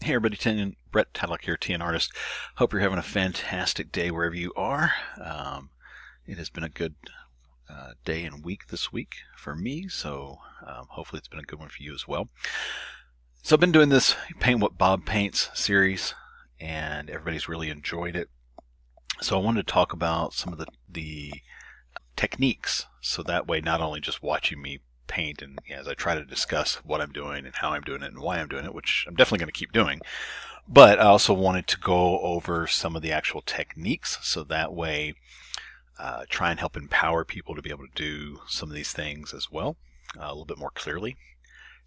Hey everybody, Brett Tadlock here, TNArtist. Hope you're having a fantastic day wherever you are. It has been a good day and week this week for me, so hopefully it's been a good one for you as well. So I've been doing this Paint What Bob Paints series, and everybody's really enjoyed it. So I wanted to talk about some of the techniques, so that way not only just watching me paint and as I try to discuss what I'm doing and how I'm doing it and why I'm doing it, which I'm definitely going to keep doing, but I also wanted to go over some of the actual techniques, so that way try and help empower people to be able to do some of these things as well, a little bit more clearly.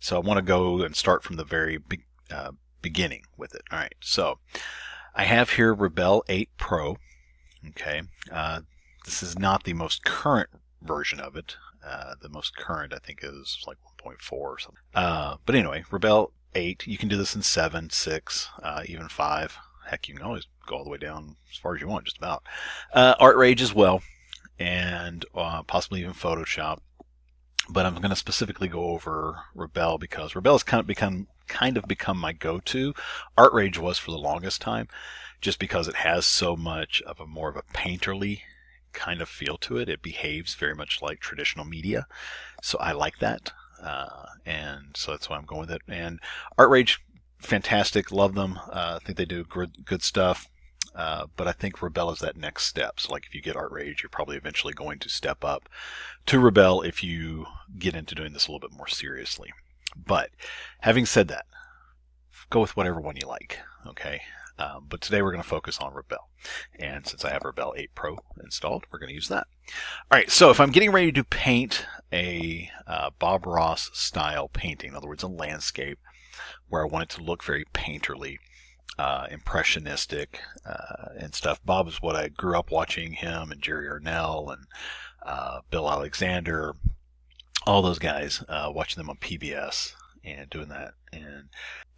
So I want to go and start from the very beginning with it. All right, so I have here Rebelle 8 Pro. Okay, this is not the most current version of it. The most current, I think, is like 1.4 or something. But anyway, Rebelle 8. You can do this in 7, 6, even 5. Heck, you can always go all the way down as far as you want, just about. Art Rage as well, and possibly even Photoshop. But I'm going to specifically go over Rebelle because Rebelle has kind of become my go-to. Art Rage was for the longest time, just because it has so much of a more of a painterly kind of feel to it. It behaves very much like traditional media, so I like that, and so that's why I'm going with it. And Art Rage, fantastic, love them. I think they do good stuff, but I think Rebelle is that next step. So like if you get Art Rage, you're probably eventually going to step up to Rebelle if you get into doing this a little bit more seriously. But having said that, go with whatever one you like, okay? But today we're going to focus on Rebelle. And since I have Rebelle 8 Pro installed, we're going to use that. All right, so if I'm getting ready to paint a Bob Ross style painting, in other words, a landscape, where I want it to look very painterly, impressionistic, and stuff. Bob is what I grew up watching, him and Jerry Arnell and Bill Alexander, all those guys, watching them on PBS and doing that. And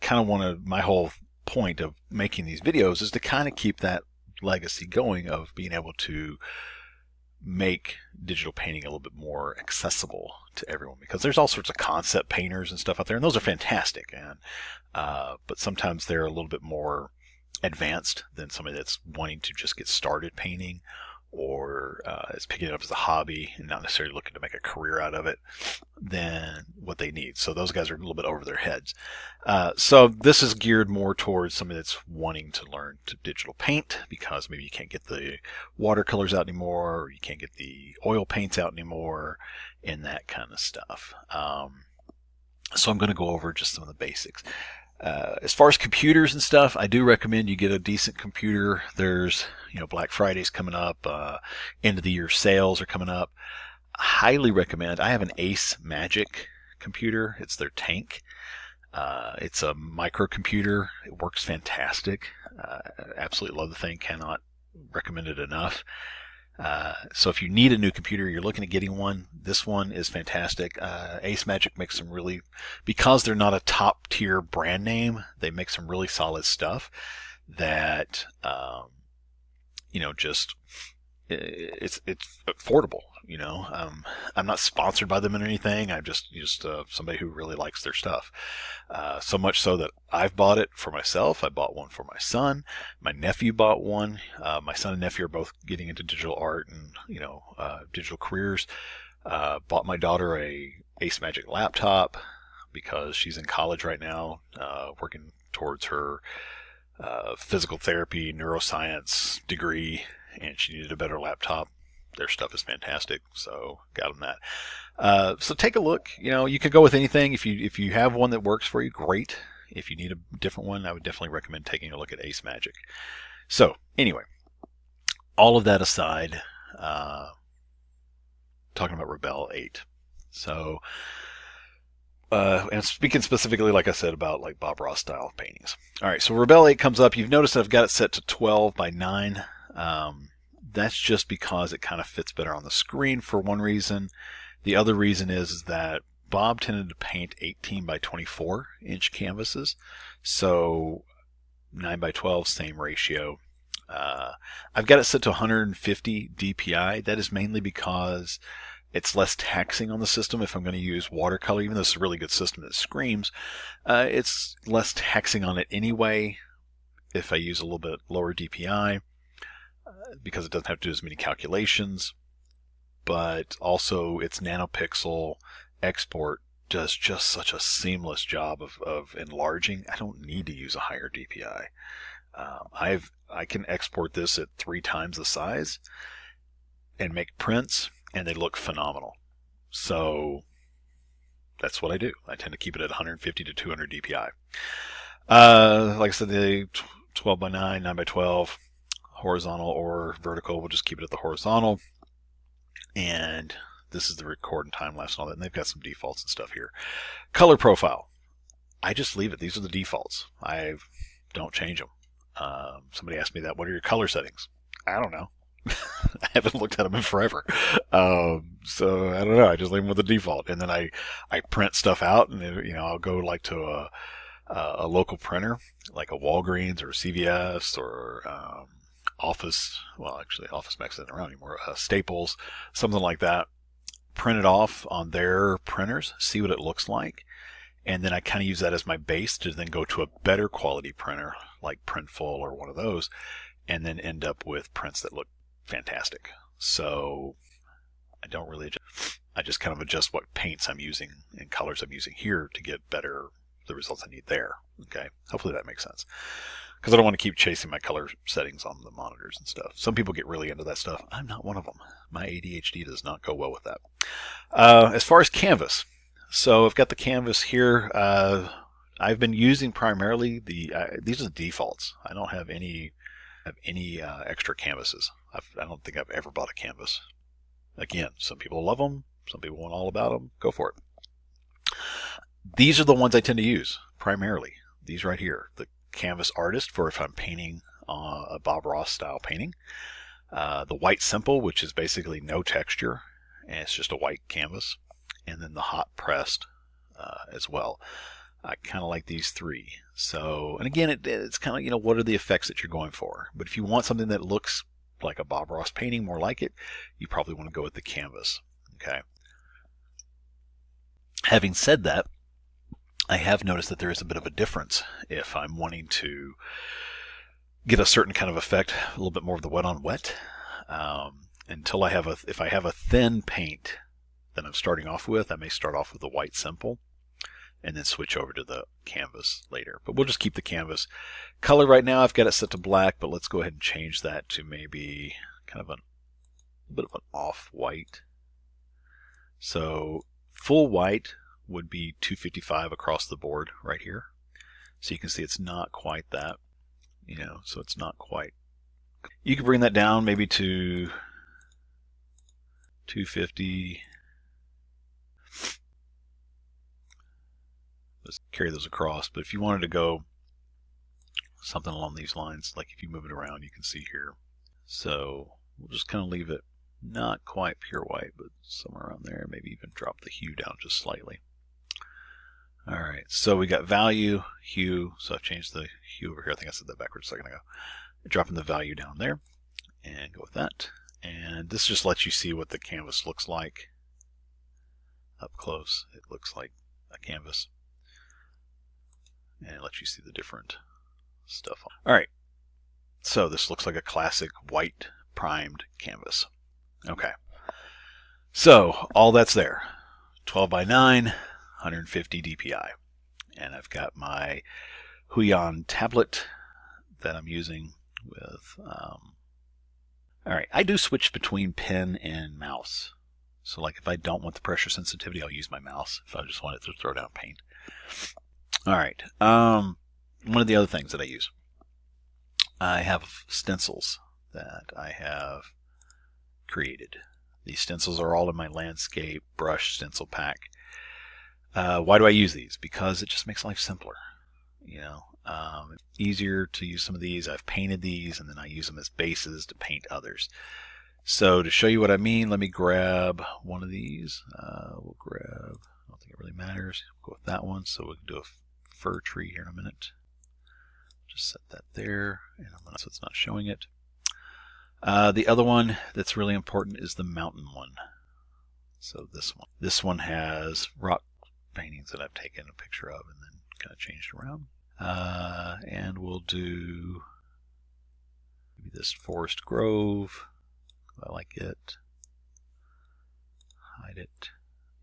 kind of my whole point of making these videos is to kind of keep that legacy going of being able to make digital painting a little bit more accessible to everyone, because there's all sorts of concept painters and stuff out there, and those are fantastic, and but sometimes they're a little bit more advanced than somebody that's wanting to just get started painting, or is picking it up as a hobby and not necessarily looking to make a career out of it, than what they need. So those guys are a little bit over their heads. So this is geared more towards somebody that's wanting to learn to digital paint, because maybe you can't get the watercolors out anymore, or you can't get the oil paints out anymore, and that kind of stuff. So I'm going to go over just some of the basics. As far as computers and stuff, I do recommend you get a decent computer. There's, Black Friday's coming up, end of the year sales are coming up. Highly recommend. I have an Ace Magic computer. It's their tank. It's a microcomputer. It works fantastic. Absolutely love the thing. Cannot recommend it enough. So if you need a new computer, you're looking at getting one, this one is fantastic. Ace Magic makes some really, because they're not a top tier brand name, they make some really solid stuff that, just, it's affordable. I'm not sponsored by them or anything. I'm just somebody who really likes their stuff. So much so that I've bought it for myself. I bought one for my son. My nephew bought one. My son and nephew are both getting into digital art and digital careers. Bought my daughter a Ace Magic laptop because she's in college right now, working towards her physical therapy, neuroscience degree, and she needed a better laptop. Their stuff is fantastic, so got them that. So take a look. You could go with anything. If you have one that works for you, great. If you need a different one, I would definitely recommend taking a look at Ace Magic. So anyway, all of that aside, talking about Rebelle 8. So, and speaking specifically, like I said, about like Bob Ross style paintings. All right, so Rebelle 8 comes up. You've noticed I've got it set to 12 by 9. That's just because it kind of fits better on the screen for one reason. The other reason is that Bob tended to paint 18 by 24 inch canvases, so 9 by 12, same ratio. I've got it set to 150 DPI. That is mainly because It's less taxing on the system if I'm going to use watercolor, even though it's a really good system that screams. It's less taxing on it anyway if I use a little bit lower DPI because it doesn't have to do as many calculations. But also its nanopixel export does just such a seamless job of enlarging. I don't need to use a higher DPI. I can export this at 3 times the size and make prints, and they look phenomenal. So that's what I do. I tend to keep it at 150 to 200 DPI. Like I said, the 12 by 9, 9 by 12, horizontal or vertical, we'll just keep it at the horizontal. And this is the record and time lapse and all that. And they've got some defaults and stuff here. Color profile. I just leave it. These are the defaults. I don't change them. Somebody asked me that. What are your color settings? I don't know. I haven't looked at them in forever. So I don't know. I just leave them with the default. And then I print stuff out, and I'll go like to a local printer, like a Walgreens or a CVS or Office. Well, actually, Office Max isn't around anymore. Staples, something like that. Print it off on their printers, see what it looks like, and then I kind of use that as my base to then go to a better quality printer like Printful or one of those, and then end up with prints that look fantastic. So I don't really adjust. I just kind of adjust what paints I'm using and colors I'm using here to get better the results I need there. Okay, hopefully that makes sense, because I don't want to keep chasing my color settings on the monitors and stuff. Some people get really into that stuff. I'm not one of them. My ADHD does not go well with that. As far as canvas, so I've got the canvas here. I've been using primarily these are the defaults. I don't have any extra canvases. I don't think I've ever bought a canvas. Again, some people love them. Some people want all about them. Go for it. These are the ones I tend to use primarily. These right here, the Canvas Artist for if I'm painting a Bob Ross style painting. The White Simple, which is basically no texture, and it's just a white canvas. And then the Hot Pressed as well. I kind of like these 3. So, and again, it's kind of, what are the effects that you're going for? But if you want something that looks like a Bob Ross painting, more like it, you probably want to go with the canvas. Okay. Having said that, I have noticed that there is a bit of a difference if I'm wanting to get a certain kind of effect, a little bit more of the wet on wet. Until if I have a thin paint that I'm starting off with, I may start off with the White Simple and then switch over to the canvas later. But we'll just keep the canvas. Color right now, I've got it set to black, but let's go ahead and change that to maybe kind of a bit of an off-white. So full white would be 255 across the board right here. So you can see it's not quite that, so it's not quite. You can bring that down maybe to 250. Let's carry those across. But if you wanted to go something along these lines, like if you move it around, you can see here. So we'll just kind of leave it not quite pure white, but somewhere around there. Maybe even drop the hue down just slightly. All right, so we got value, hue. So I've changed the hue over here. I think I said that backwards a second ago. Dropping the value down there and go with that. And this just lets you see what the canvas looks like up close. It looks like a canvas. And it lets you see the different stuff. All right, so this looks like a classic white primed canvas. Okay, so all that's there. 12 by 9, 150 DPI. And I've got my Huion tablet that I'm using with... all right, I do switch between pen and mouse. So like if I don't want the pressure sensitivity, I'll use my mouse if I just want it to throw down paint. All right, one of the other things that I use, I have stencils that I have created. These stencils are all in my landscape brush stencil pack. Why do I use these? Because it just makes life simpler. It's easier to use some of these. I've painted these and then I use them as bases to paint others. So to show you what I mean, let me grab one of these. We'll grab, I don't think it really matters. We'll go with that one. So we can do a fir tree here in a minute. Just set that there, and so it's not showing it. The other one that's really important is the mountain one. So this one has rock paintings that I've taken a picture of and then kind of changed around. And we'll do maybe this forest grove. I like it. Hide it.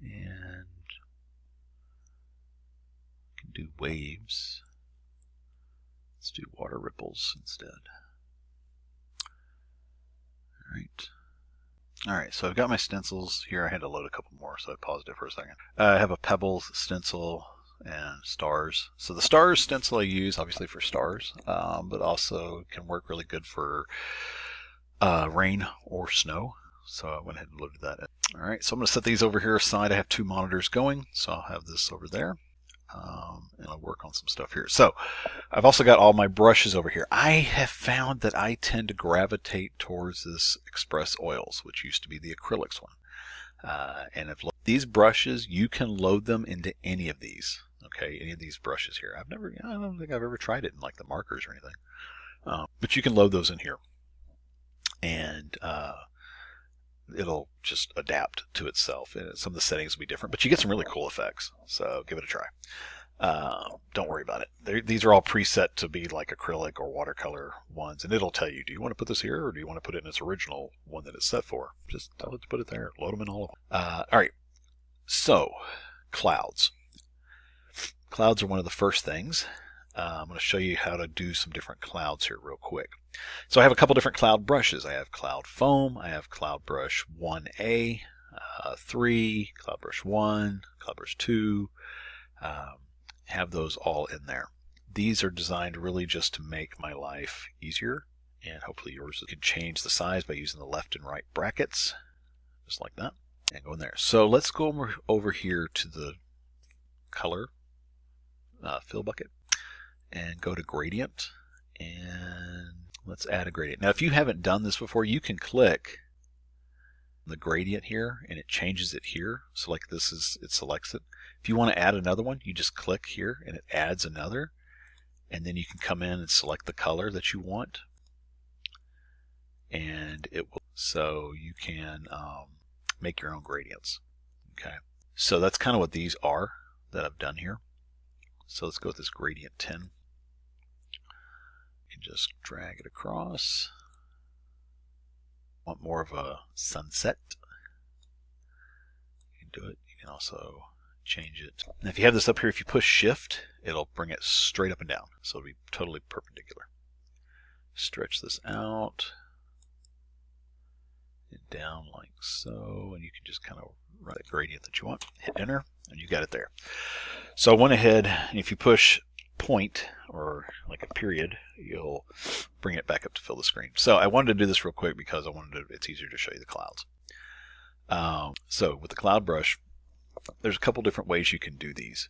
And we can do waves. Let's do water ripples instead. Alright, so I've got my stencils here. I had to load a couple more, so I paused it for a second. I have a pebble stencil and stars. So the stars stencil I use obviously for stars, but also can work really good for rain or snow. So I went ahead and loaded that in. Alright, so I'm going to set these over here aside. I have two monitors going, so I'll have this over there. And I'll work on some stuff here. So I've also got all my brushes over here. I have found that I tend to gravitate towards this Express Oils, which used to be the acrylics one. And if these brushes, you can load them into any of these. Okay, any of these brushes here. I don't think I've ever tried it in like the markers or anything. But you can load those in here, and it'll just adapt to itself. Some of the settings will be different, but you get some really cool effects. So give it a try. Don't worry about it. These are all preset to be like acrylic or watercolor ones, and it'll tell you, do you want to put this here, or do you want to put it in its original one that it's set for? Just tell it to put it there. Load them in all of them. All right. So clouds. Clouds are one of the first things. I'm going to show you how to do some different clouds here real quick. So I have a couple different cloud brushes. I have Cloud Foam, I have Cloud Brush 1A, 3, Cloud Brush 1, Cloud Brush 2. Have those all in there. These are designed really just to make my life easier, and hopefully yours. You can change the size by using the left and right brackets, just like that, and go in there. So let's go over here to the color fill bucket and go to gradient, and let's add a gradient. Now if you haven't done this before, you can click the gradient here and it changes it here. So like this is, it selects it. If you want to add another one, you just click here and it adds another, and then you can come in and select the color that you want, and it will, so you can make your own gradients. Okay, so that's kind of what these are that I've done here. So let's go with this gradient 10 and just drag it across. Want more of a sunset, you can do it. You can also change it. Now if you have this up here, if you push shift, it'll bring it straight up and down, so it'll be totally perpendicular. Stretch this out and down like so, and you can just kind of write the gradient that you want. Hit enter and you got it there. So I went ahead, and if you push point or like a period, you'll bring it back up to fill the screen. So I wanted to do this real quick because it's easier to show you the clouds. So with the cloud brush, there's a couple different ways you can do these.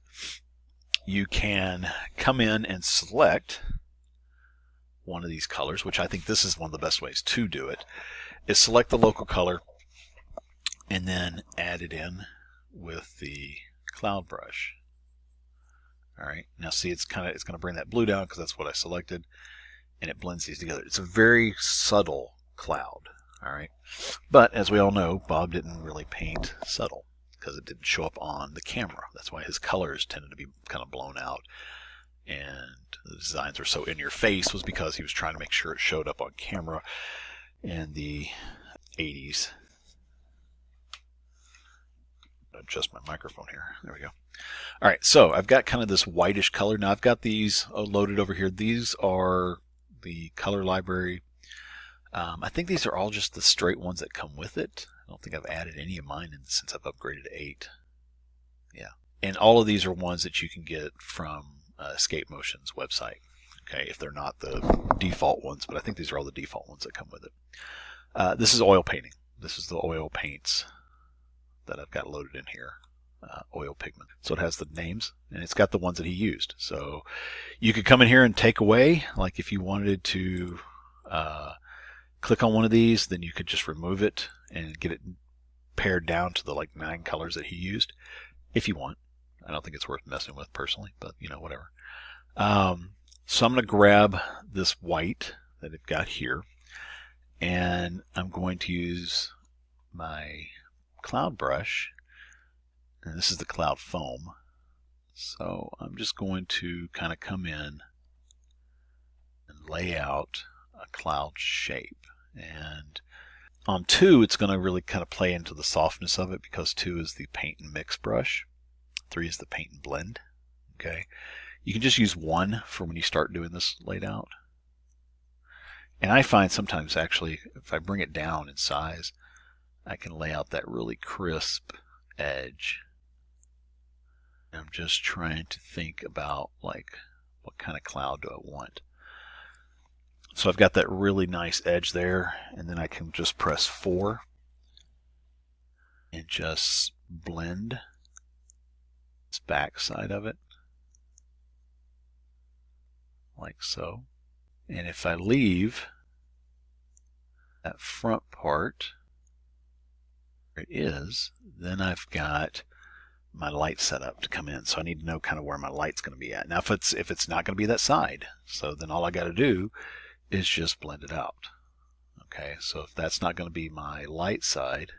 You can come in and select one of these colors, which I think this is one of the best ways to do it, is select the local color and then add it in with the cloud brush. Alright, now see, it's going to bring that blue down because that's what I selected, and it blends these together. It's a very subtle cloud. Alright, but as we all know, Bob didn't really paint subtle because it didn't show up on the camera. That's why his colors tended to be kind of blown out, and the designs were so in your face was because he was trying to make sure it showed up on camera in the 80s. Adjust my microphone here. There we go. All right, so I've got kind of this whitish color. Now I've got these loaded over here. These are the color library. I think these are all just the straight ones that come with it. I don't think I've added any of mine since I've upgraded to 8. Yeah, and all of these are ones that you can get from Escape Motion's website. Okay, if they're not the default ones, but I think these are all the default ones that come with it. This is oil painting. This is the oil paints that I've got loaded in here. Oil pigment. So it has the names, and it's got the ones that he used. So you could come in here and take away, like if you wanted to click on one of these, then you could just remove it and get it pared down to the like 9 colors that he used, if you want. I don't think it's worth messing with personally, but you know, whatever. So I'm going to grab this white that I've got here, and I'm going to use my cloud brush, and this is the cloud foam. So I'm just going to kind of come in and lay out a cloud shape. And on 2, it's going to really kind of play into the softness of it, because 2 is the paint and mix brush. 3 is the paint and blend. Okay, you can just use 1 for when you start doing this laid out. And I find sometimes actually if I bring it down in size, I can lay out that really crisp edge. I'm just trying to think about like what kind of cloud do I want. So I've got that really nice edge there, and then I can just press 4 and just blend this back side of it like so. And if I leave that front part where it is, then I've got my light set up to come in. So I need to know kind of where my light's going to be at. Now if it's not going to be that side, so then all I got to do is just blend it out. Okay, so if that's not going to be my light side,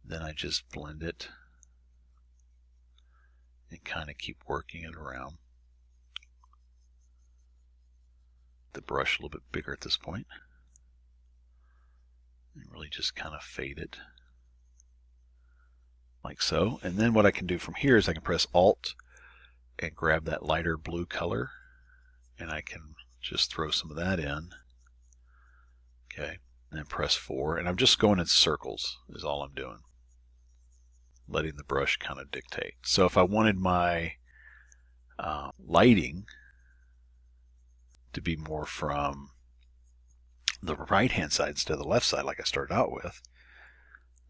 then I just blend it and kind of keep working it around. The brush a little bit bigger at this point, and really just kind of fade it like so. And then what I can do from here is I can press Alt and grab that lighter blue color, and I can just throw some of that in. Okay, and then press 4, and I'm just going in circles is all I'm doing, letting the brush kind of dictate. So if I wanted my lighting to be more from the right hand side instead of the left side like I started out with,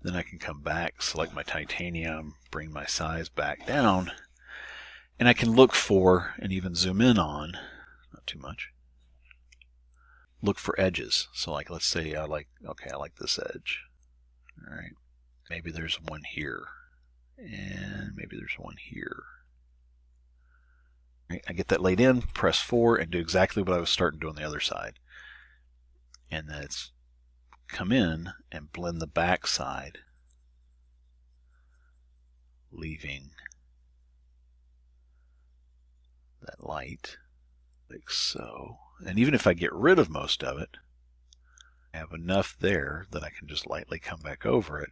then I can come back, select my titanium, bring my size back down, and I can look for and even zoom in on, not too much, look for edges. So like let's say I like this edge. All right, maybe there's one here, and maybe there's one here. Right, I get that laid in, press 4, and do exactly what I was starting to do on the other side. And then it's come in and blend the back side, leaving that light like so. And even if I get rid of most of it, I have enough there that I can just lightly come back over it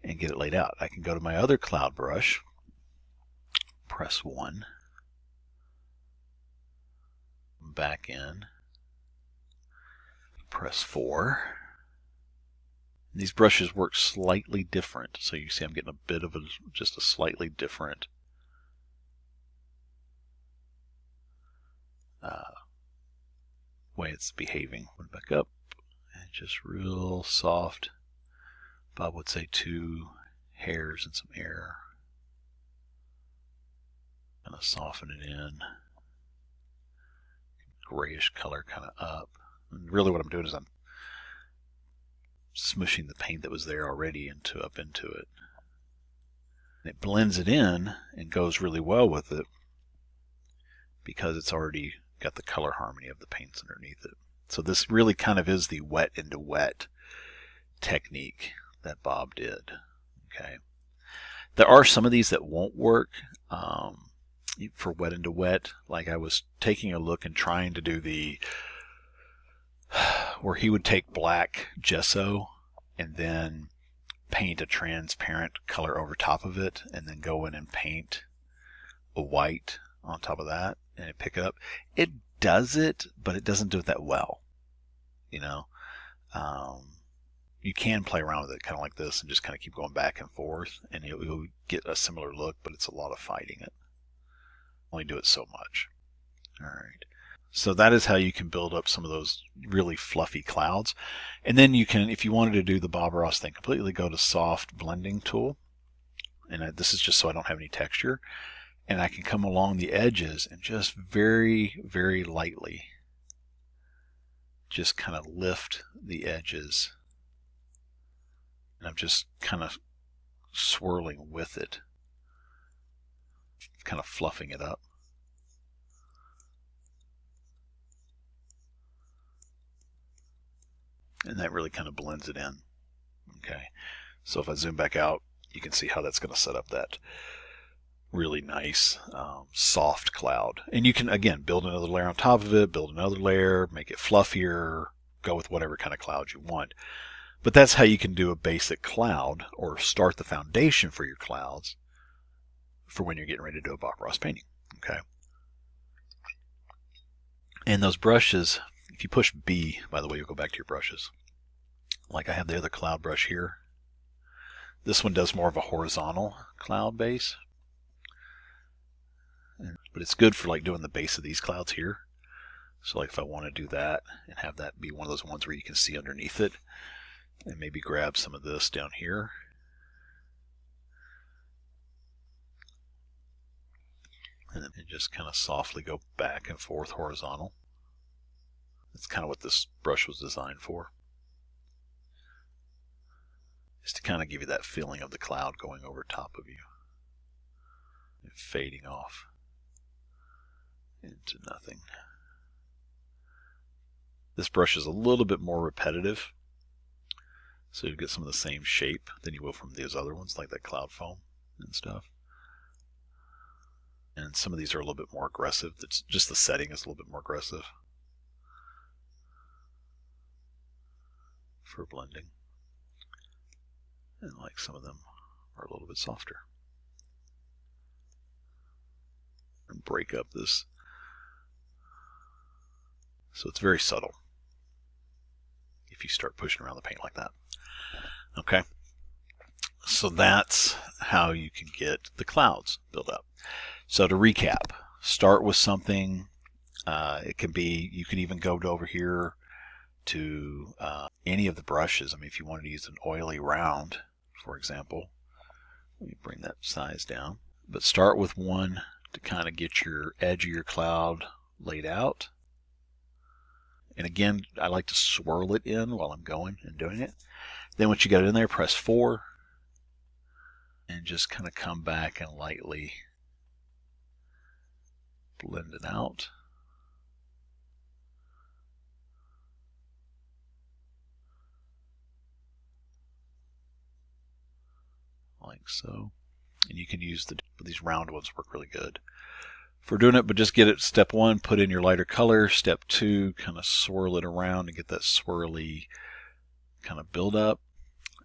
and get it laid out. I can go to my other cloud brush, press 1, back in, press 4. These brushes work slightly different, so you see I'm getting a bit of just a slightly different way it's behaving. Put it back up, and just real soft. Bob would say 2 hairs and some air. Kind of soften it in. Grayish color kind of up. And really what I'm doing is I'm smushing the paint that was there already up into it. And it blends it in and goes really well with it because it's already got the color harmony of the paints underneath it. So this really kind of is the wet into wet technique that Bob did. Okay, there are some of these that won't work for wet into wet. Like I was taking a look and trying to do the where he would take black gesso and then paint a transparent color over top of it, and then go in and paint a white on top of that and pick it up. It does it, but it doesn't do it that well. You know, you can play around with it kind of like this and just kind of keep going back and forth, and you'll get a similar look, but it's a lot of fighting it. Only do it so much. All right. So that is how you can build up some of those really fluffy clouds. And then you can, if you wanted to do the Bob Ross thing completely, go to Soft Blending Tool. And this is just so I don't have any texture. And I can come along the edges and just very, very lightly just kind of lift the edges. And I'm just kind of swirling with it, kind of fluffing it up. And that really kind of blends it in. Okay, so if I zoom back out, you can see how that's going to set up that really nice soft cloud. And you can, again, build another layer on top of it, build another layer, make it fluffier, go with whatever kind of cloud you want. But that's how you can do a basic cloud, or start the foundation for your clouds for when you're getting ready to do a Bob Ross painting. Okay. And those brushes, if you push B, by the way, you'll go back to your brushes. Like I have the other cloud brush here. This one does more of a horizontal cloud base. But it's good for like doing the base of these clouds here. So like if I want to do that and have that be one of those ones where you can see underneath it, and maybe grab some of this down here. And then just kind of softly go back and forth horizontal. That's kind of what this brush was designed for. Just to kind of give you that feeling of the cloud going over top of you and fading off into nothing. This brush is a little bit more repetitive, so you get some of the same shape than you will from these other ones, like that cloud foam and stuff. And some of these are a little bit more aggressive. It's just the setting is a little bit more aggressive for blending. And like some of them are a little bit softer. And break up this. So it's very subtle if you start pushing around the paint like that. Okay. So that's how you can get the clouds built up. So to recap, start with something. It can be, you can even go over here to any of the brushes. I mean, if you wanted to use an oily round, for example, let me bring that size down. But start with one to kind of get your edge of your cloud laid out. And again, I like to swirl it in while I'm going and doing it. Then once you got it in there, press 4 and just kind of come back and lightly blend it out. Like so. And you can use these round ones work really good for doing it, but just get it, step 1, put in your lighter color. Step 2, kind of swirl it around and get that swirly kind of build up.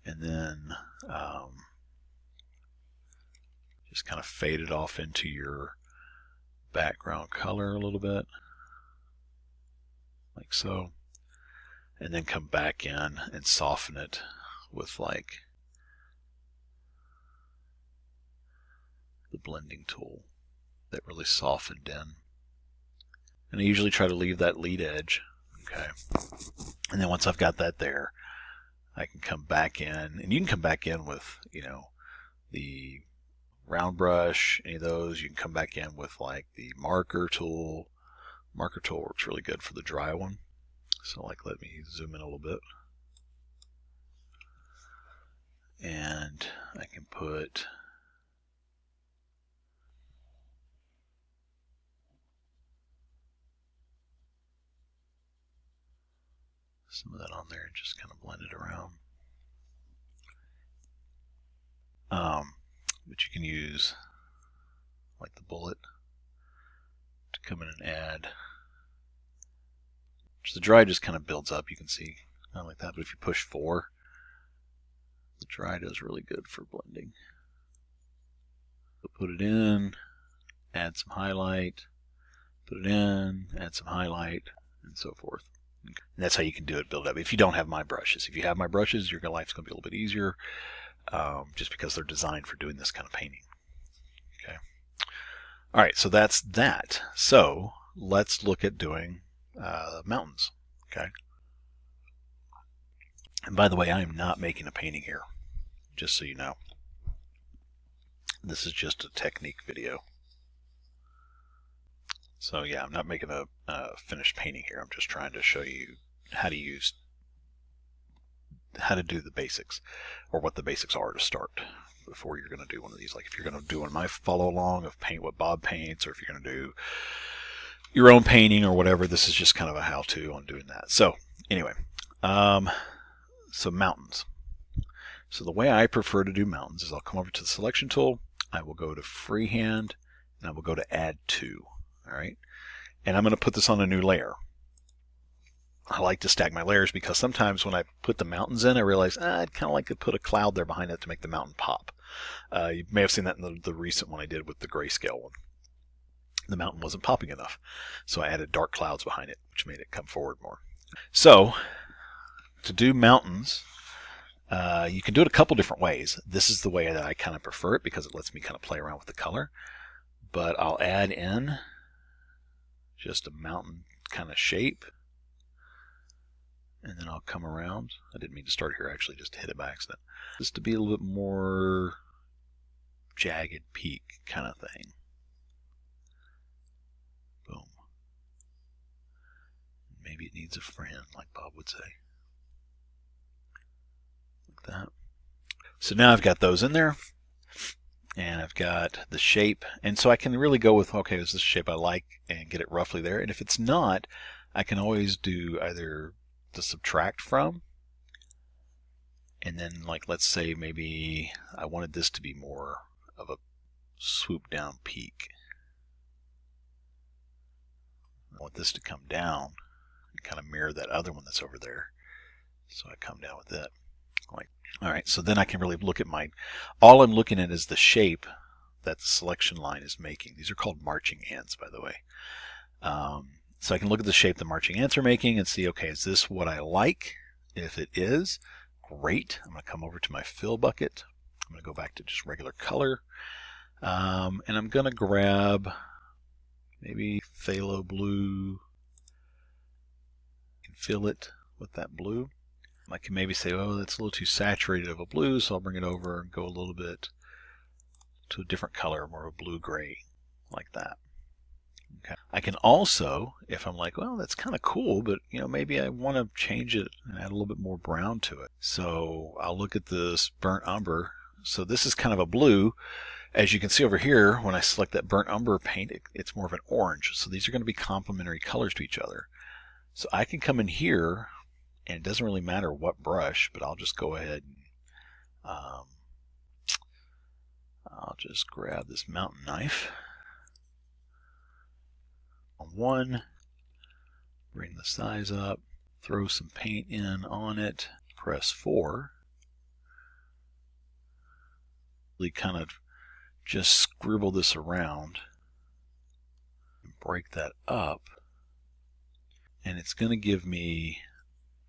And then just kind of fade it off into your background color a little bit, like so. And then come back in and soften it with like the blending tool that really softened in. And I usually try to leave that lead edge. Okay. And then once I've got that there, I can come back in, and you can come back in with, you know, the round brush, any of those. You can come back in with like the marker tool. Marker tool works really good for the dry one. So like, let me zoom in a little bit. And I can put some of that on there and just kind of blend it around. But you can use like the bullet to come in and add. So the dry just kind of builds up, you can see, not like that, but if you push 4, the dry does really good for blending. So put it in, add some highlight, put it in, add some highlight, and so forth. And that's how you can do it, build up. If you don't have my brushes. If you have my brushes, your life's going to be a little bit easier, just because they're designed for doing this kind of painting. Okay. All right, so that's that. So let's look at doing mountains. Okay. And by the way, I am not making a painting here, just so you know. This is just a technique video. So yeah, I'm not making a finished painting here. I'm just trying to show you how to do the basics, or what the basics are to start before you're going to do one of these. Like if you're going to do one of my follow along of paint what Bob paints, or if you're going to do your own painting or whatever, this is just kind of a how-to on doing that. So anyway, so mountains. So the way I prefer to do mountains is I'll come over to the selection tool, I will go to freehand, and I will go to add to. All right, and I'm going to put this on a new layer. I like to stack my layers because sometimes when I put the mountains in, I realize I'd kind of like to put a cloud there behind it to make the mountain pop. You may have seen that in the recent one I did with the grayscale one. The mountain wasn't popping enough, so I added dark clouds behind it, which made it come forward more. So to do mountains, you can do it a couple different ways. This is the way that I kind of prefer it because it lets me kind of play around with the color. But I'll add in just a mountain kind of shape. And then I'll come around. I didn't mean to start here, actually, just to hit it by accident. Just to be a little bit more jagged peak kind of thing. Boom. Maybe it needs a friend, like Bob would say. Like that. So now I've got those in there. And I've got the shape. And so I can really go with, okay, is this shape I like, and get it roughly there. And if it's not, I can always do either the subtract from, and then, like, let's say maybe I wanted this to be more of a swoop down peak. I want this to come down and kind of mirror that other one that's over there. So I come down with it. Like, all right, so then I can really look at all I'm looking at is the shape that the selection line is making. These are called marching ants, by the way. So I can look at the shape the marching ants are making and see, okay, is this what I like? If it is, great. I'm going to come over to my fill bucket. I'm going to go back to just regular color. And I'm going to grab maybe phthalo blue and fill it with that blue. I can maybe say, oh, that's a little too saturated of a blue, so I'll bring it over and go a little bit to a different color, more of a blue-gray, like that. Okay. I can also, if I'm like, well, that's kind of cool, but maybe I want to change it and add a little bit more brown to it. So I'll look at this burnt umber. So this is kind of a blue. As you can see over here, when I select that burnt umber paint, it's more of an orange. So these are going to be complementary colors to each other. So I can come in here, and it doesn't really matter what brush, but I'll just go ahead and I'll just grab this mountain knife. On one, bring the size up, throw some paint in on it, press 4. Really kind of just scribble this around and break that up, and it's going to give me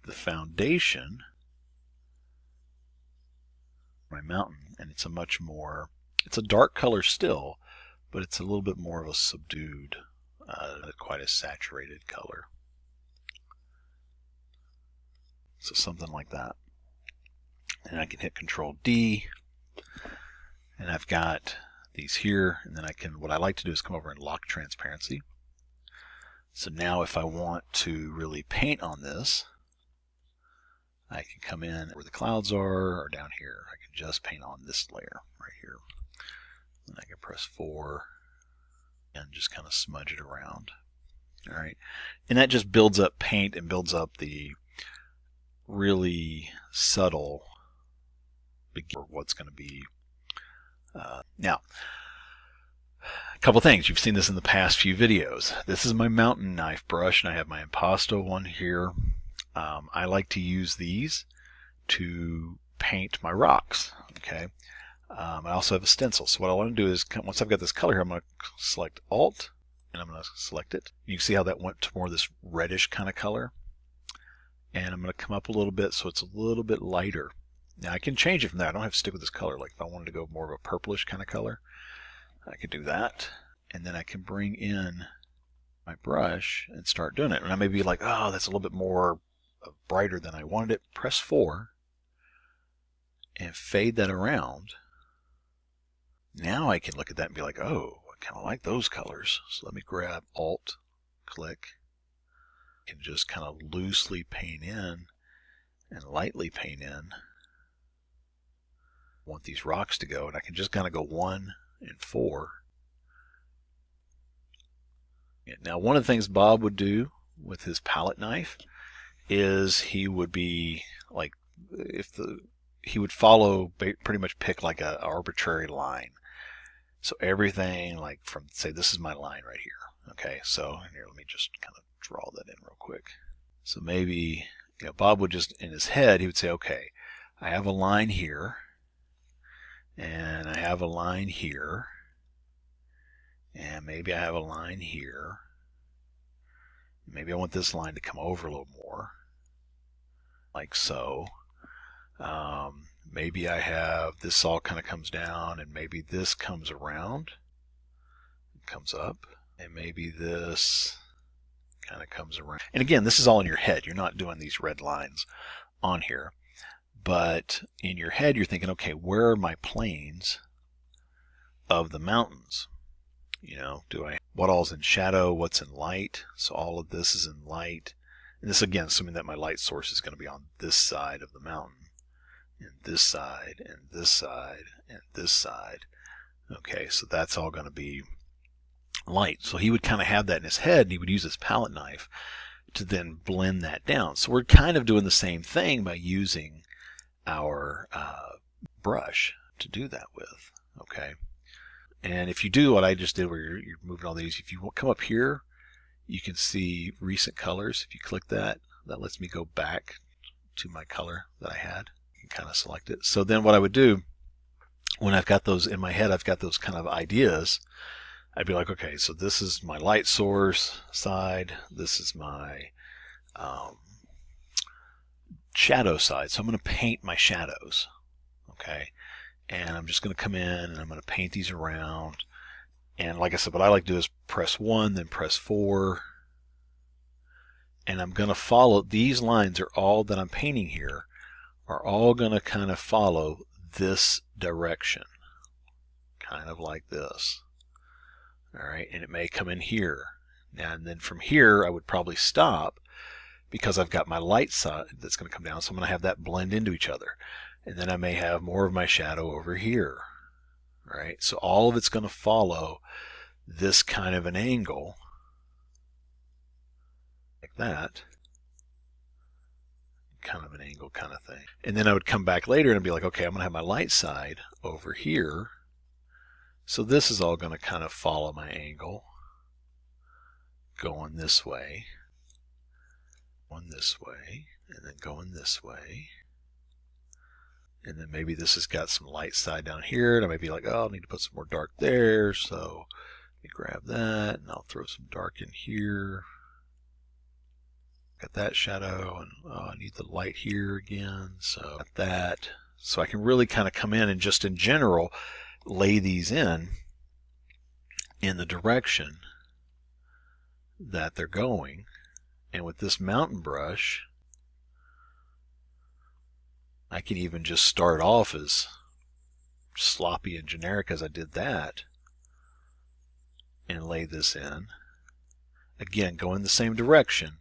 the foundation, my mountain, and it's a dark color still, but it's a little bit more of a subdued, quite a saturated color. So something like that. And I can hit Control D, and I've got these here, and then what I like to do is come over and lock transparency. So now if I want to really paint on this, I can come in where the clouds are, or down here. I can just paint on this layer right here. And I can press 4 and just kind of smudge it around. All right, and that just builds up paint and builds up the really subtle for what's going to be. Now, a couple things. You've seen this in the past few videos. This is my mountain knife brush, and I have my Impasto one here. I like to use these to paint my rocks. Okay. I also have a stencil. So what I want to do is, once I've got this color here, I'm going to select Alt, and I'm going to select it. You can see how that went to more of this reddish kind of color. And I'm going to come up a little bit so it's a little bit lighter. Now I can change it from there. I don't have to stick with this color. Like if I wanted to go more of a purplish kind of color, I could do that. And then I can bring in my brush and start doing it. And I may be like, oh, that's a little bit more brighter than I wanted it. Press 4 and fade that around. Now I can look at that and be like, oh, I kind of like those colors. So let me grab Alt, click, and just kind of loosely paint in and lightly paint in. I want these rocks to go, and I can just kind of go 1 and 4. Now, one of the things Bob would do with his palette knife is he would be like, if would follow, pretty much pick like a arbitrary line. So everything, like from, say, this is my line right here. Okay, so here, let me just kind of draw that in real quick. So maybe, you know, Bob would just, in his head, he would say, okay, I have a line here, and I have a line here, and maybe I have a line here. Maybe I want this line to come over a little more, like so. Maybe I have this all kind of comes down, and maybe this comes around, comes up, and maybe this kind of comes around. And again, this is all in your head. You're not doing these red lines on here. But in your head, you're thinking, okay, where are my planes of the mountains? You know, what all's in shadow, what's in light? So all of this is in light. And this, again, assuming that my light source is going to be on this side of the mountain, and this side, and this side, and this side. Okay, so that's all going to be light. So he would kind of have that in his head, and he would use his palette knife to then blend that down. So we're kind of doing the same thing by using our brush to do that with. Okay, and if you do what I just did, where you're moving all these, if you come up here, you can see recent colors. If you click that, that lets me go back to my color that I had. You can kind of select it. So then what I would do, when I've got those in my head, I've got those kind of ideas, I'd be like, okay, so this is my light source side, this is my shadow side. So I'm going to paint my shadows. Okay, and I'm just going to come in and I'm going to paint these around. And like I said, what I like to do is press 1, then press 4, and I'm going to follow, these lines are all that I'm painting here are all going to kind of follow this direction, kind of like this. All right, and it may come in here. And then from here, I would probably stop because I've got my light side that's going to come down, so I'm going to have that blend into each other. And then I may have more of my shadow over here. All right, so all of it's going to follow this kind of an angle, like that. Kind of an angle kind of thing. And then I would come back later and be like, okay, I'm going to have my light side over here. So this is all going to kind of follow my angle, going this way, going this way, and then going this way. And then maybe this has got some light side down here, and I may be like, oh, I need to put some more dark there, so let me grab that, and I'll throw some dark in here. Got that shadow, and oh, I need the light here again, so got that. So I can really kind of come in and just in general lay these in the direction that they're going. And with this mountain brush, I can even just start off as sloppy and generic as I did that and lay this in. Again, go in the same direction.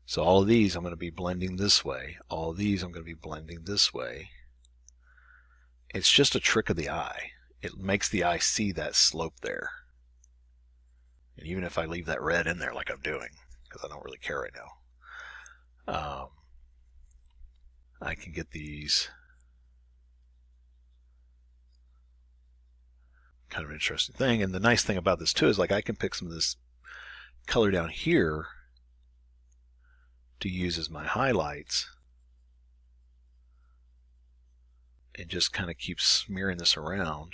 So all of these I'm going to be blending this way. All of these I'm going to be blending this way. It's just a trick of the eye. It makes the eye see that slope there. And even if I leave that red in there like I'm doing, because I don't really care right now, I can get these kind of an interesting thing. And the nice thing about this too is, like, I can pick some of this color down here to use as my highlights and just kind of keep smearing this around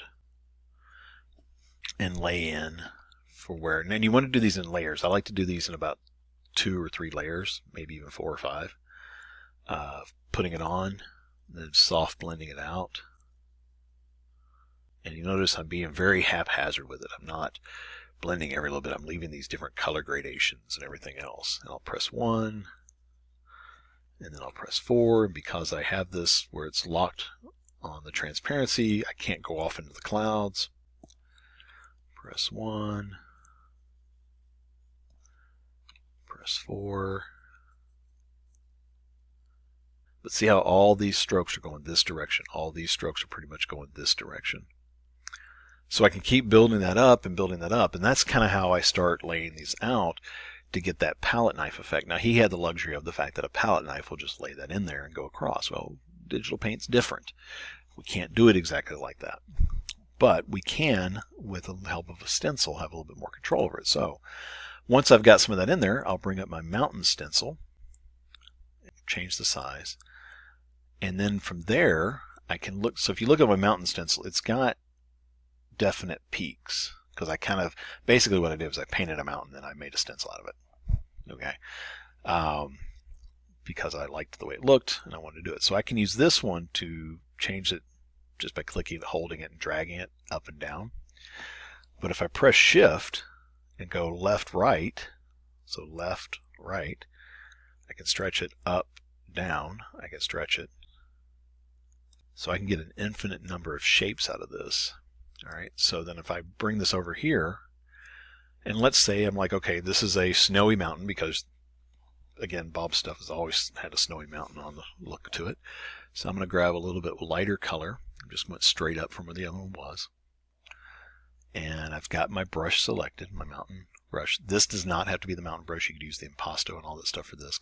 and lay in for where. And then you want to do these in layers. I like to do these in about 2 or 3 layers, maybe even 4 or 5. Putting it on, then soft blending it out. And you notice I'm being very haphazard with it. I'm not blending every little bit. I'm leaving these different color gradations and everything else. And I'll press 1, and then I'll press 4. And because I have this where it's locked on the transparency, I can't go off into the clouds. Press 1, press 4. But see how all these strokes are going this direction. All these strokes are pretty much going this direction. So I can keep building that up and building that up. And that's kind of how I start laying these out to get that palette knife effect. Now, he had the luxury of the fact that a palette knife will just lay that in there and go across. Well, digital paint's different. We can't do it exactly like that. But we can, with the help of a stencil, have a little bit more control over it. So once I've got some of that in there, I'll bring up my mountain stencil, change the size, and then from there I can look. So if you look at my mountain stencil, it's got definite peaks, because I kind of, basically what I did was I painted a mountain and I made a stencil out of it. Okay. Because I liked the way it looked and I wanted to do it. So I can use this one to change it just by clicking, holding it, and dragging it up and down. But if I press Shift and go left, right, so left, right, I can stretch it up, down. I can stretch it. So I can get an infinite number of shapes out of this. All right. So then if I bring this over here, and let's say I'm like, okay, this is a snowy mountain, because again, Bob's stuff has always had a snowy mountain on the look to it. So I'm going to grab a little bit lighter color. I just went straight up from where the other one was. And I've got my brush selected, my mountain brush. This does not have to be the mountain brush. You could use the impasto and all that stuff for this,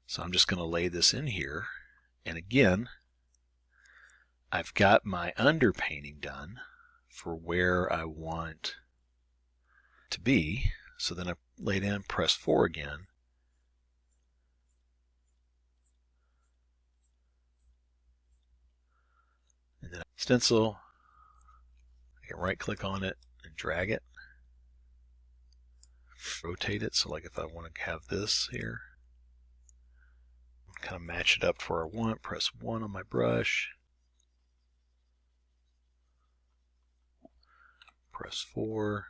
so I'm just going to lay this in here. And again, I've got my underpainting done for where I want to be. So then I lay down, press 4 again. And then stencil, I can right click on it and drag it, rotate it. So like if I want to have this here, kind of match it up to where I want, press 1 on my brush, press 4,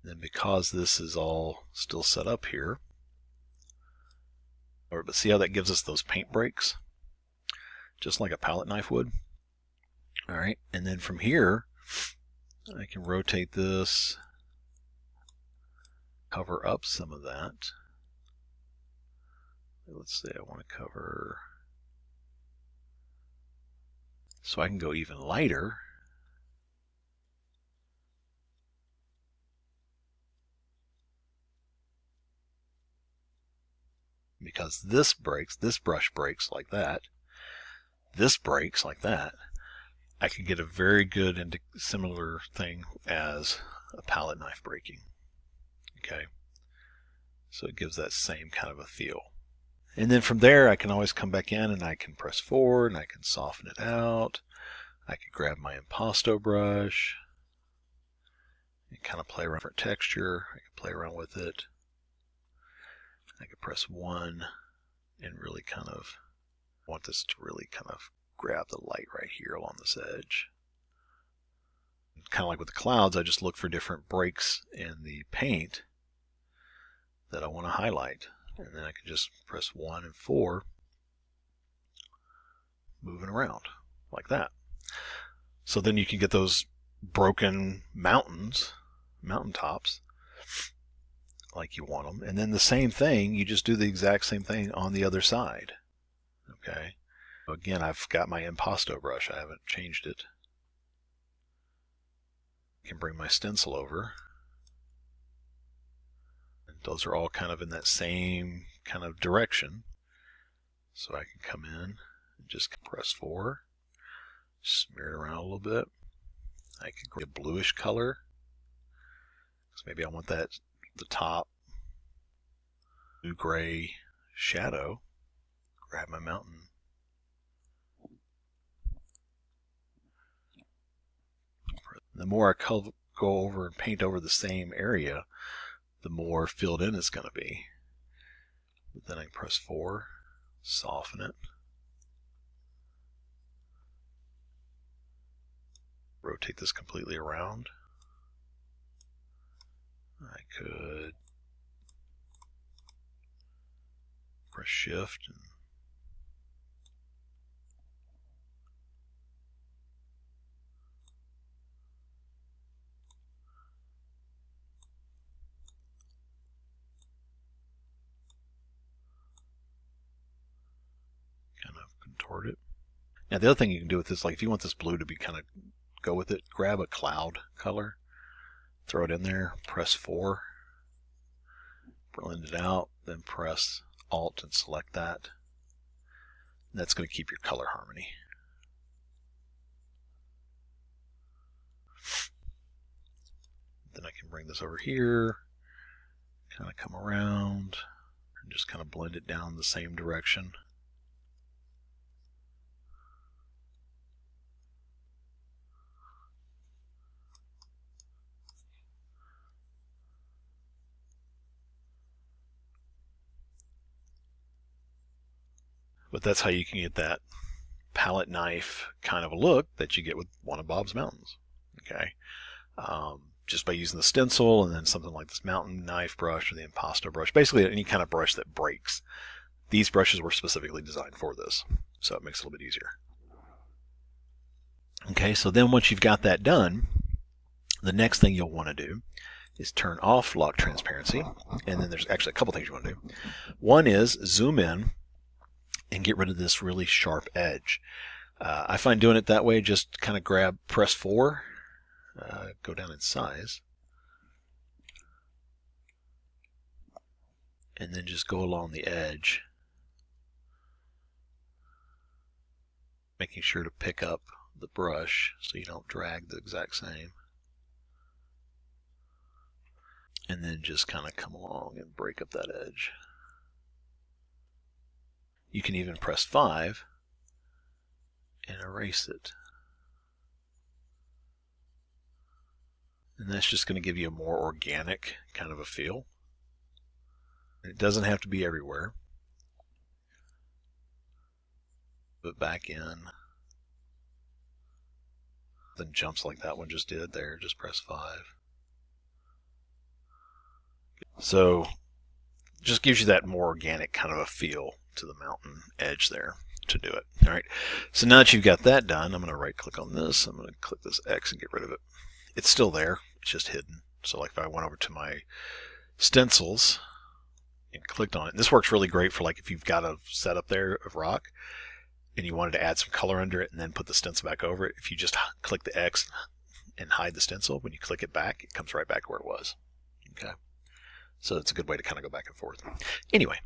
then because this is all still set up here, but see how that gives us those paint breaks, just like a palette knife would. All right, and then from here I can rotate this, cover up some of that. Let's say I want to cover, so I can go even lighter. Because this brush breaks like that, this breaks like that, I could get a very good and similar thing as a palette knife breaking. Okay, so it gives that same kind of a feel. And then from there I can always come back in and I can press 4 and I can soften it out. I can grab my impasto brush and kind of play around for texture. I can play around with it. I can press 1 and really kind of want this to really kind of grab the light right here along this edge. Kind of like with the clouds, I just look for different breaks in the paint that I want to highlight. And then I can just press 1 and 4, moving around like that. So then you can get those broken mountaintops, like you want them. And then the same thing, you just do the exact same thing on the other side. Okay. Again, I've got my impasto brush. I haven't changed it. I can bring my stencil over. And those are all kind of in that same kind of direction. So I can come in and just press 4, smear it around a little bit. I can get a bluish color. So maybe I want that the top blue gray shadow. Grab my mountain. The more I go over and paint over the same area, the more filled in it's going to be. But then I can press 4, soften it, rotate this completely around. I could press Shift and kind of contort it. Now the other thing you can do with this, like if you want this blue to be kind of go with it, grab a cloud color, throw it in there, press 4, blend it out, then press Alt and select that. That's going to keep your color harmony. Then I can bring this over here, kind of come around, and just kind of blend it down the same direction. But that's how you can get that palette knife kind of a look that you get with one of Bob's Mountains. Okay, just by using the stencil and then something like this mountain knife brush or the impasto brush, basically any kind of brush that breaks. These brushes were specifically designed for this, so it makes it a little bit easier. Okay, so then once you've got that done, the next thing you'll want to do is turn off lock transparency, and then there's actually a couple things you want to do. One is zoom in and get rid of this really sharp edge. I find doing it that way, just kind of press 4, go down in size, and then just go along the edge, making sure to pick up the brush so you don't drag the exact same. And then just kind of come along and break up that edge. You can even press 5 and erase it. And that's just going to give you a more organic kind of a feel. It doesn't have to be everywhere. But back in. Then jumps like that one just did there, just press 5. So just gives you that more organic kind of a feel to the mountain edge there to do it. All right. So now that you've got that done, I'm going to right click on this. I'm going to click this X and get rid of it. It's still there. It's just hidden. So like if I went over to my stencils and clicked on it, and this works really great for like if you've got a setup there of rock and you wanted to add some color under it and then put the stencil back over it. If you just click the X and hide the stencil, when you click it back, it comes right back where it was. Okay. So it's a good way to kind of go back and forth. Anyway,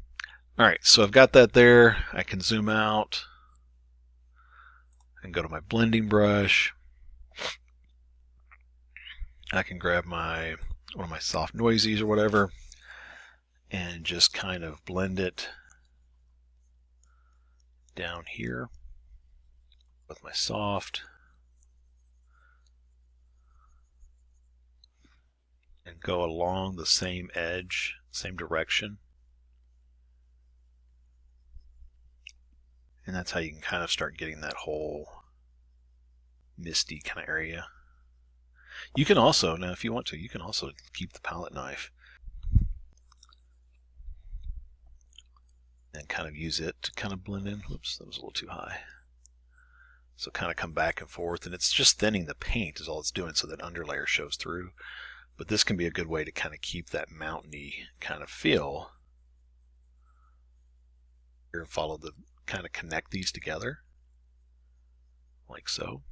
all right, so I've got that there. I can zoom out and go to my blending brush. I can grab one of my soft noisies or whatever and just kind of blend it down here with my soft. And go along the same edge, same direction. And that's how you can kind of start getting that whole misty kind of area. You can also, now if you want to, you can also keep the palette knife and kind of use it to kind of blend in. Whoops, that was a little too high. So kind of come back and forth, and it's just thinning the paint is all it's doing so that underlayer shows through. But this can be a good way to kind of keep that mountainy kind of feel. Here, follow the kind of connect these together, like so.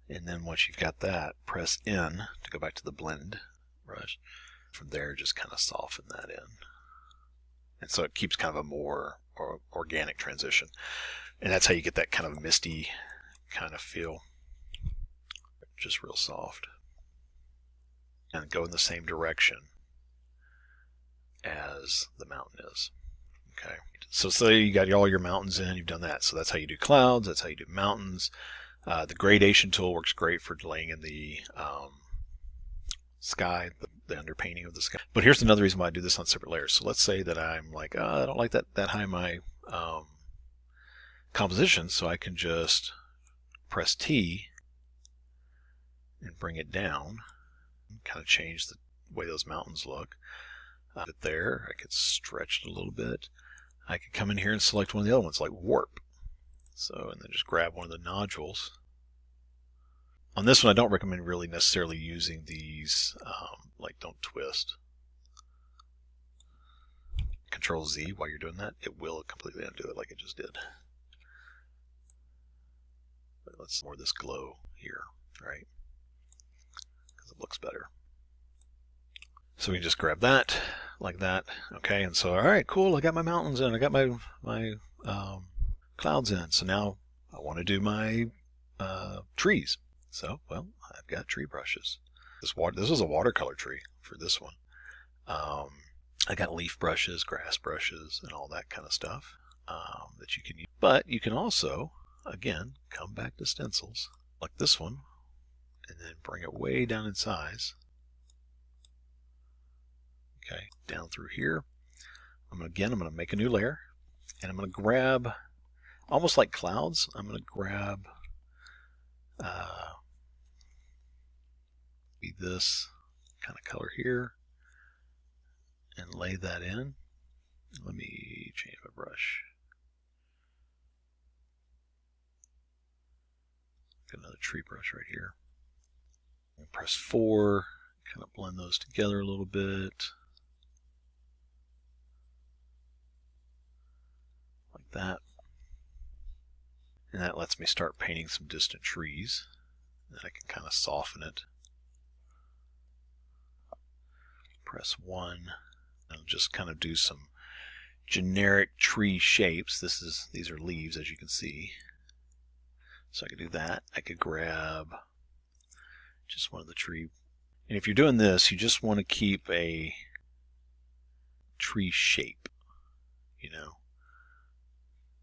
And then once you've got that, press N to go back to the blend brush. From there, just kind of soften that in. And so it keeps kind of a more organic transition. And that's how you get that kind of misty kind of feel. Just real soft. And go in the same direction as the mountain is. Okay. So say you got all your mountains in, you've done that. So that's how you do clouds, that's how you do mountains. The gradation tool works great for laying in the sky, the underpainting of the sky. But here's another reason why I do this on separate layers. So let's say that I'm like, I don't like that high in my composition, so I can just press T and bring it down, kind of change the way those mountains look. There, I could stretch it a little bit. I could come in here and select one of the other ones, like warp. So, and then just grab one of the nodules. On this one, I don't recommend really necessarily using these, like don't twist. Control Z while you're doing that, it will completely undo it like it just did. But let's more this glow here, right? Because it looks better. So we can just grab that like that. Okay, and so all right, cool. I got my mountains in. I got my clouds in. So now I want to do my trees. So well, I've got tree brushes. This was a watercolor tree for this one. I got leaf brushes, grass brushes, and all that kind of stuff that you can use. But you can also, again, come back to stencils like this one, and then bring it way down in size. Okay, down through here. I'm going to make a new layer, and I'm going to grab, almost like clouds, I'm going to grab this kind of color here and lay that in. Let me change my brush. Got another tree brush right here. And press 4, kind of blend those together a little bit. Like that. And that lets me start painting some distant trees. Then I can kind of soften it. Press 1. And just kind of do some generic tree shapes. These are leaves, as you can see. So I could do that. I could grab just one of the tree. And if you're doing this, you just want to keep a tree shape, you know,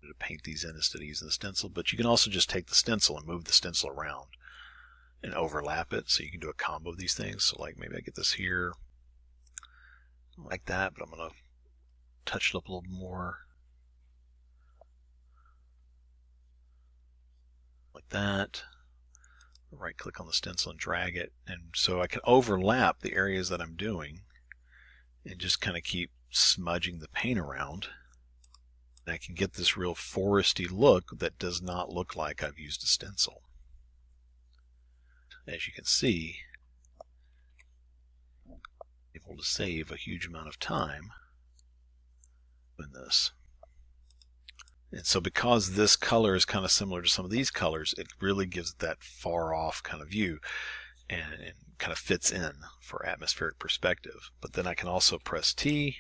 to paint these in instead of using the stencil. But you can also just take the stencil and move the stencil around and overlap it. So you can do a combo of these things. So like maybe I get this here like that, but I'm going to touch it up a little more. Like that. Right click on the stencil and drag it, and so I can overlap the areas that I'm doing and just kind of keep smudging the paint around, and I can get this real foresty look that does not look like I've used a stencil. As you can see, I'm able to save a huge amount of time in this. And so because this color is kind of similar to some of these colors, it really gives that far off kind of view and kind of fits in for atmospheric perspective. But then I can also press T,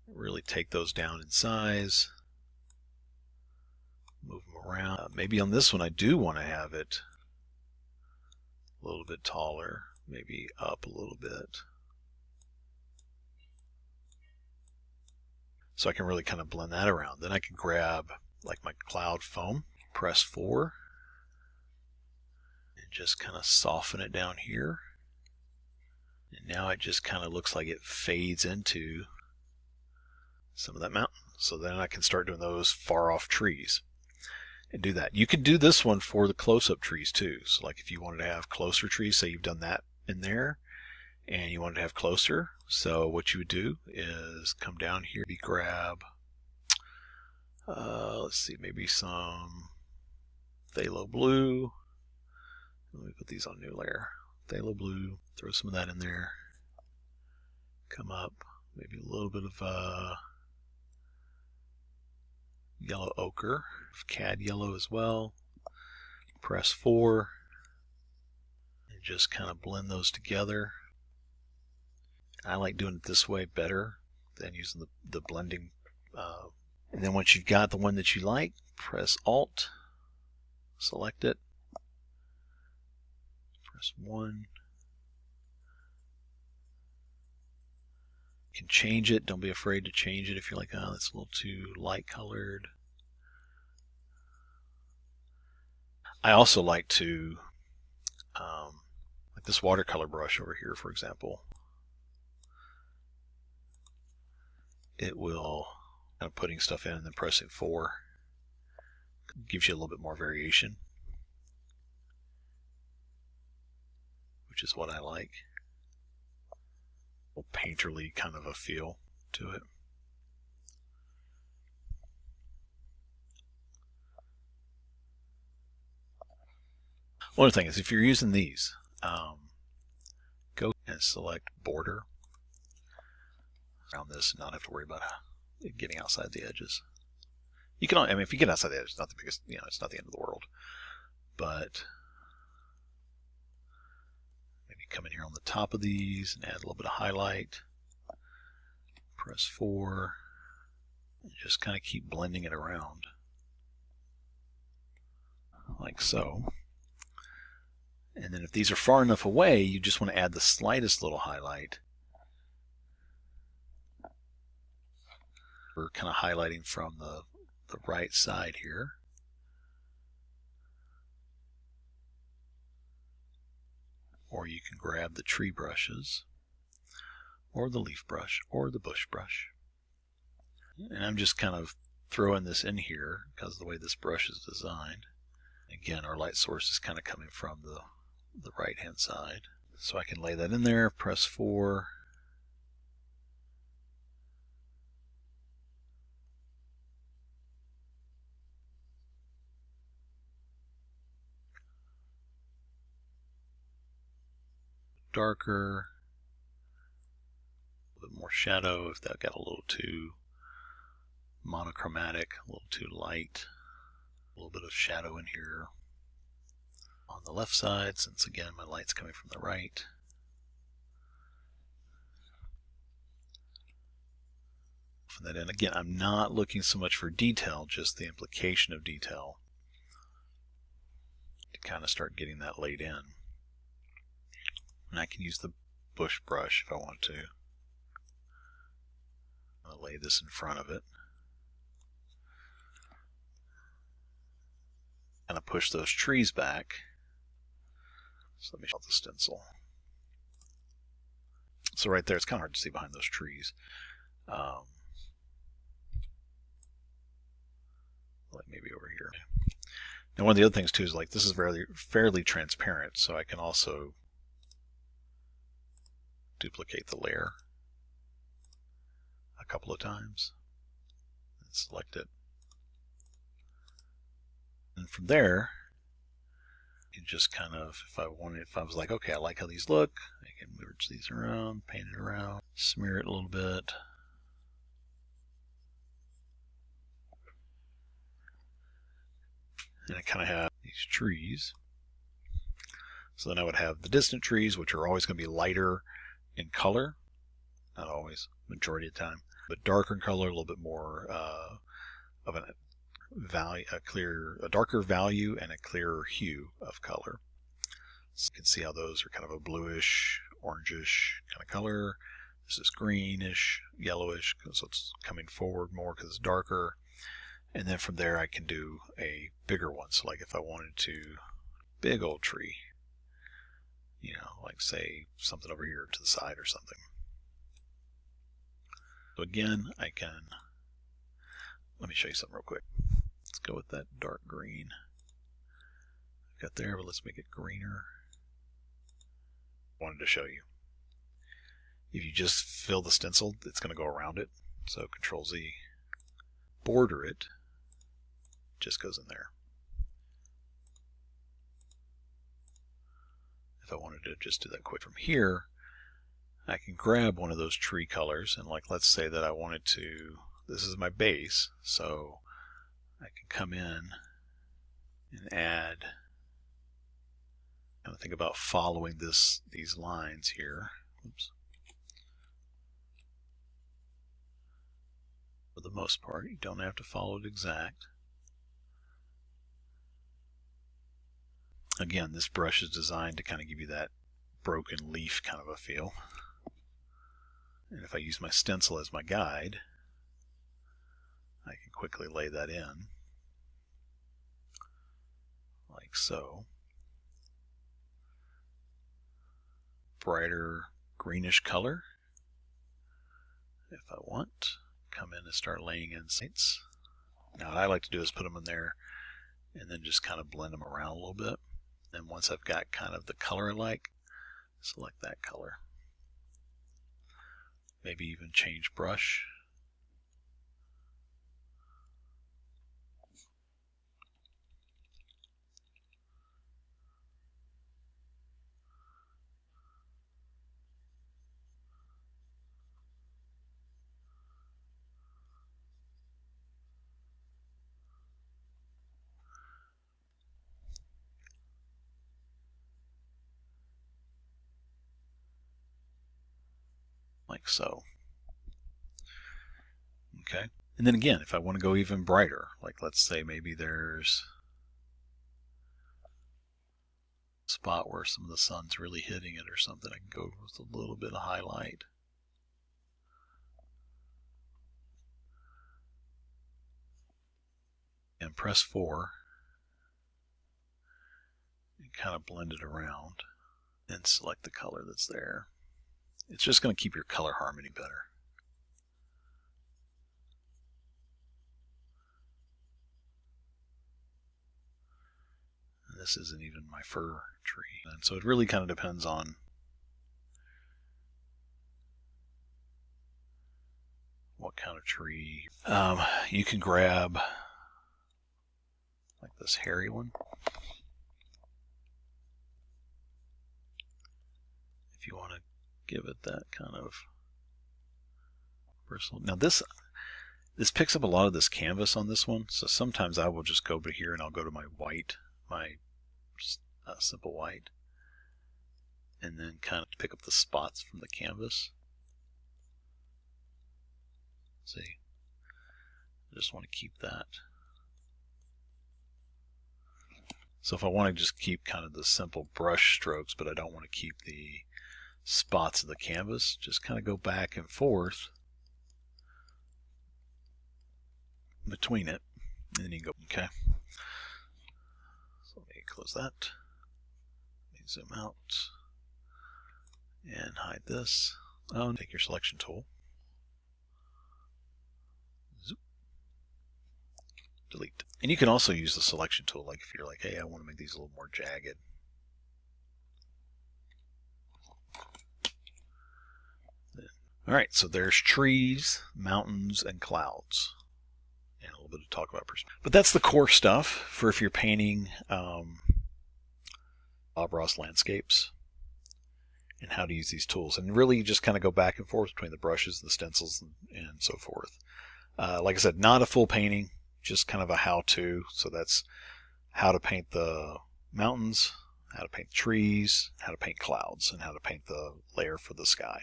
really take those down in size, move them around. Maybe on this one I do want to have it a little bit taller, maybe up a little bit. So I can really kind of blend that around. Then I can grab like my cloud foam, press 4, and just kind of soften it down here. And now it just kind of looks like it fades into some of that mountain. So then I can start doing those far off trees and do that. You could do this one for the close-up trees too. So like if you wanted to have closer trees, say you've done that in there, and you wanted to have closer, so what you would do is come down here, grab, let's see, maybe some phthalo blue. Let me put these on new layer. Phthalo blue, throw some of that in there. Come up, maybe a little bit of yellow ochre, cad yellow as well. Press 4, and just kind of blend those together. I like doing it this way better than using the blending. And then once you've got the one that you like, press Alt, select it, press 1. You can change it. Don't be afraid to change it if you're like, oh, that's a little too light colored. I also like to, like this watercolor brush over here, for example. It will, kind of putting stuff in and then pressing 4 gives you a little bit more variation, which is what I like. A little painterly kind of a feel to it. One other thing is if you're using these, go and select border around this and not have to worry about getting outside the edges. You can, I mean, if you get outside the edges, it's not the biggest, you know, it's not the end of the world. But maybe come in here on the top of these and add a little bit of highlight. Press 4. And just kind of keep blending it around. Like so. And then if these are far enough away, you just want to add the slightest little highlight. We're kind of highlighting from the right side here. Or you can grab the tree brushes, or the leaf brush, or the bush brush. And I'm just kind of throwing this in here because of the way this brush is designed. Again, our light source is kind of coming from the right hand side. So I can lay that in there, press 4. Darker, a little bit more shadow if that got a little too monochromatic, a little too light. A little bit of shadow in here on the left side, since again my light's coming from the right. And that in. Again, I'm not looking so much for detail, just the implication of detail to kind of start getting that laid in. And I can use the bush brush if I want to. I'll lay this in front of it. Kind of push those trees back. So let me show the stencil. So right there, it's kind of hard to see behind those trees. Like maybe over here. Now one of the other things too is like this is fairly transparent, so I can also duplicate the layer a couple of times and select it. And from there, you can just kind of, if I was like, okay, I like how these look, I can merge these around, paint it around, smear it a little bit. And I kind of have these trees. So then I would have the distant trees, which are always going to be lighter in color. Not always, majority of the time. But darker in color, a little bit more of a value, a darker value and a clearer hue of color. So you can see how those are kind of a bluish, orangish kind of color. This is greenish, yellowish, so it's coming forward more because it's darker. And then from there I can do a bigger one. So like if I wanted to, big old tree, you know, like say something over here to the side or something. So again, I can, let me show you something real quick. Let's go with that dark green. Got there, but let's make it greener. Wanted to show you. If you just fill the stencil, it's going to go around it. So Control Z, border it, just goes in there. If I wanted to just do that quick from here, I can grab one of those tree colors and like let's say that I wanted to, this is my base, so I can come in and add, kind of think about following these lines here. Oops. For the most part, you don't have to follow it exact. Again, this brush is designed to kind of give you that broken leaf kind of a feel. And if I use my stencil as my guide, I can quickly lay that in, like so. Brighter greenish color, if I want. Come in and start laying in saints. Now what I like to do is put them in there and then just kind of blend them around a little bit. And once I've got kind of the color I like, select that color. Maybe even change brush. like so. Okay. And then again, if I want to go even brighter, like let's say maybe there's a spot where some of the sun's really hitting it or something, I can go with a little bit of highlight. And press 4 and kind of blend it around and select the color that's there. It's just going to keep your color harmony better. And this isn't even my fir tree. And so it really kind of depends on what kind of tree. You can grab like this hairy one. If you want to give it that kind of personal. Now this picks up a lot of this canvas on this one, so sometimes I will just go over here and I'll go to my white, my simple white, and then kind of pick up the spots from the canvas. See, I just want to keep that. So if I want to just keep kind of the simple brush strokes, but I don't want to keep the spots of the canvas, just kind of go back and forth between it, and then you can go, okay. So let me close that. Let me zoom out and hide this. Oh, take your selection tool. Zoop. Delete. And you can also use the selection tool, like if you're like, hey, I want to make these a little more jagged. Alright, so there's trees, mountains, and clouds. And a little bit of talk about perspective. But that's the core stuff for if you're painting Bob Ross landscapes and how to use these tools. And really you just kind of go back and forth between the brushes, the stencils, and so forth. Like I said, not a full painting, just kind of a how-to. So that's how to paint the mountains, how to paint the trees, how to paint clouds, and how to paint the layer for the sky.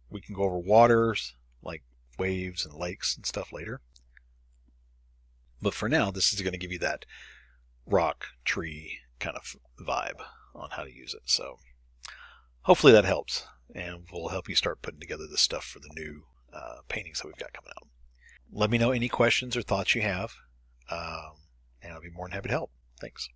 We can go over waters, like waves and lakes and stuff later. But for now, this is going to give you that rock, tree kind of vibe on how to use it. So hopefully that helps, and will help you start putting together this stuff for the new paintings that we've got coming out. Let me know any questions or thoughts you have, and I'll be more than happy to help. Thanks.